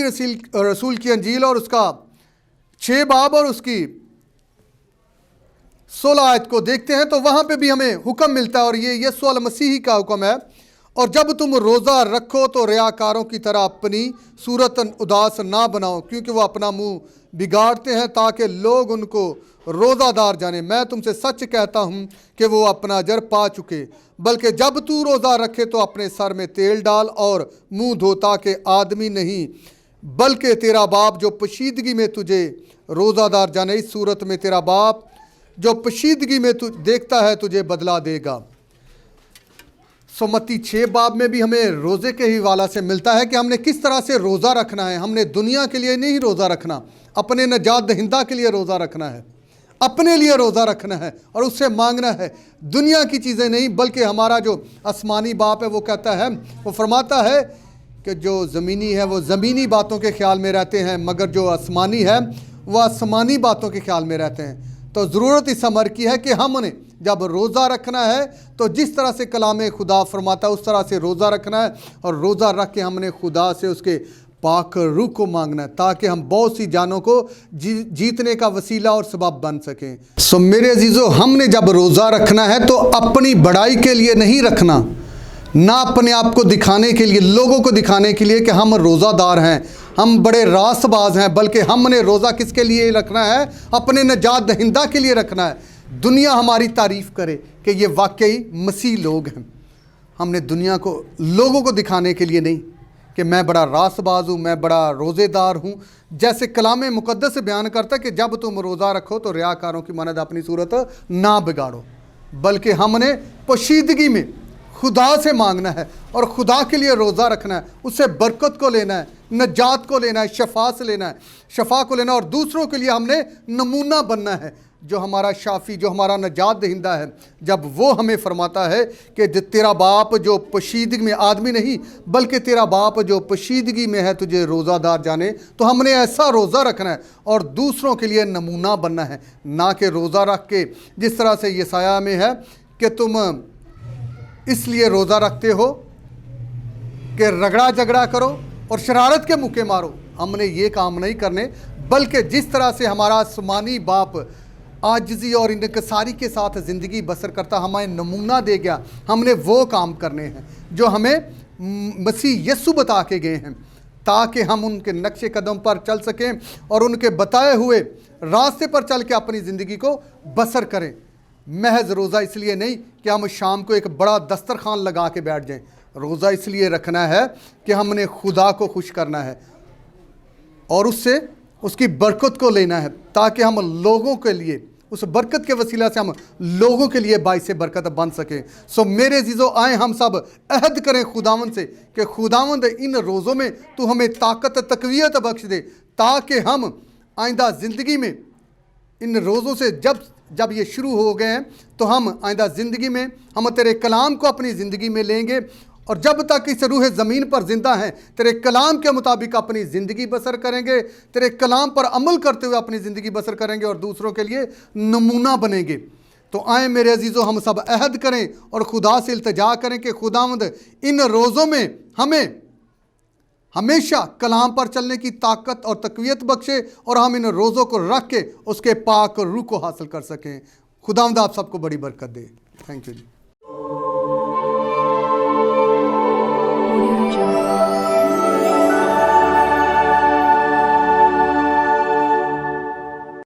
रसूल की अंजील और उसका 6 बाब और उसकी 16 आयत को देखते हैं तो वहाँ पे भी हमें हुक्म मिलता है, और ये यीशु अल मसीह का हुक्म है। और जब तुम रोज़ा रखो तो रियाकारों की तरह अपनी सूरत उदास ना बनाओ, क्योंकि वो अपना मुंह बिगाड़ते हैं ताकि लोग उनको रोज़ादार जाने। मैं तुमसे सच कहता हूँ कि वो अपना अजर पा चुके। बल्कि जब तू रोज़ा रखे तो अपने सर में तेल डाल और मुंह धो, ताकि आदमी नहीं बल्कि तेरा बाप जो पोशीदगी में तुझे रोज़ादार जाने। इस सूरत में तेरा बाप जो पोशीदगी में तू देखता है तुझे बदला देगा। सो मत्ती 6 बाब में भी हमें रोज़े के ही वाला से मिलता है कि हमने किस तरह से रोज़ा रखना है। हमने दुनिया के लिए नहीं रोज़ा रखना, अपने नजात दहिंदा के लिए रोज़ा रखना है, अपने लिए रोज़ा रखना है और उससे मांगना है। दुनिया की चीज़ें नहीं, बल्कि हमारा जो आसमानी बाप है वो कहता है, वो फरमाता है कि जो ज़मीनी है वो ज़मीनी बातों के ख्याल में रहते हैं, मगर जो आसमानी है वो आसमानी बातों के ख्याल में रहते हैं। तो ज़रूरत इस अमर की है कि हमने जब रोज़ा रखना है तो जिस तरह से कलाम खुदा फरमाता है उस तरह से रोज़ा रखना है, और रोज़ा रख के हमने खुदा से उसके पाक रूह को मांगना है, ताकि हम बहुत सी जानों को जीतने का वसीला और सबब बन सकें। सो मेरे अजीज़ों, हमने जब रोज़ा रखना है तो अपनी बड़ाई के लिए नहीं रखना, ना अपने आप को दिखाने के लिए, लोगों को दिखाने के लिए कि हम रोज़ादार हैं, हम बड़े रासबाज हैं, बल्कि हमने रोज़ा किसके लिए रखना है? अपने नजात दहिंदा के लिए रखना है। दुनिया हमारी तारीफ़ करे कि ये वाकई मसीह लोग हैं। हमने दुनिया को, लोगों को दिखाने के लिए नहीं कि मैं बड़ा रासबाज हूँ, मैं बड़ा रोज़ेदार हूँ। जैसे कलाम मुक़द्दस बयान करता है कि जब तुम रोज़ा रखो तो रियाकारों की मानद अपनी सूरत ना बिगाड़ो, बल्कि हमने पोशीदगी में खुदा से मांगना है और खुदा के लिए रोज़ा रखना है, उससे बरकत को लेना है, नजात को लेना है, शफा से लेना है, शफा को लेना, और दूसरों के लिए हमने नमूना बनना है। जो हमारा शाफी, जो हमारा नजात दहिंदा है, जब वो हमें फरमाता है कि तेरा बाप जो पोशीदगी में, आदमी नहीं बल्कि तेरा बाप जो पोशीदगी में है तुझे रोज़ादार जाने, तो हमने ऐसा रोज़ा रखना है और दूसरों के लिए नमूना बनना है। ना कि रोज़ा रख के जिस तरह से यसाया में है कि तुम इसलिए रोज़ा रखते हो कि रगड़ा झगड़ा करो और शरारत के मुक्के मारो। हमने ये काम नहीं करने, बल्कि जिस तरह से हमारा आसमानी बाप आजिज़ी और इनकसारी के साथ ज़िंदगी बसर करता, हमें नमूना दे गया, हमने वो काम करने हैं जो हमें मसीह यीशु बता के गए हैं, ताकि हम उनके नक्शे कदम पर चल सकें और उनके बताए हुए रास्ते पर चल के अपनी ज़िंदगी को बसर करें। महज रोज़ा इसलिए नहीं कि हम शाम को एक बड़ा दस्तरखान लगा के बैठ जाएं। रोज़ा इसलिए रखना है कि हमने खुदा को खुश करना है और उससे उसकी बरकत को लेना है, ताकि हम लोगों के लिए, उस बरकत के वसीला से हम लोगों के लिए बाइस बरकत बन सकें। सो मेरे अजीज़ों, आए हम सब अहद करें खुदावंद से कि खुदावंद इन रोज़ों में तू हमें ताकत तकवीयत बख्श दे, ताकि हम आइंदा ज़िंदगी में इन रोज़ों से जब ये शुरू हो गए हैं तो हम आइंदा ज़िंदगी में हम तेरे कलाम को अपनी ज़िंदगी में लेंगे, और जब तक इस रूह ज़मीन पर ज़िंदा हैं तेरे कलाम के मुताबिक अपनी ज़िंदगी बसर करेंगे, तेरे कलाम पर अमल करते हुए अपनी ज़िंदगी बसर करेंगे और दूसरों के लिए नमूना बनेंगे। तो आए मेरे अजीज़ों, हम सब अहद करें और खुदा से इल्तिजा करें कि खुदावंद इन रोज़ों में हमें हमेशा कलाम पर चलने की ताकत और तकवीयत बख्शे और हम इन रोज़ों को रख के उसके पाक रूह को हासिल कर सकें। खुदावंद आप सबको बड़ी बरकत दे। Thank you ji.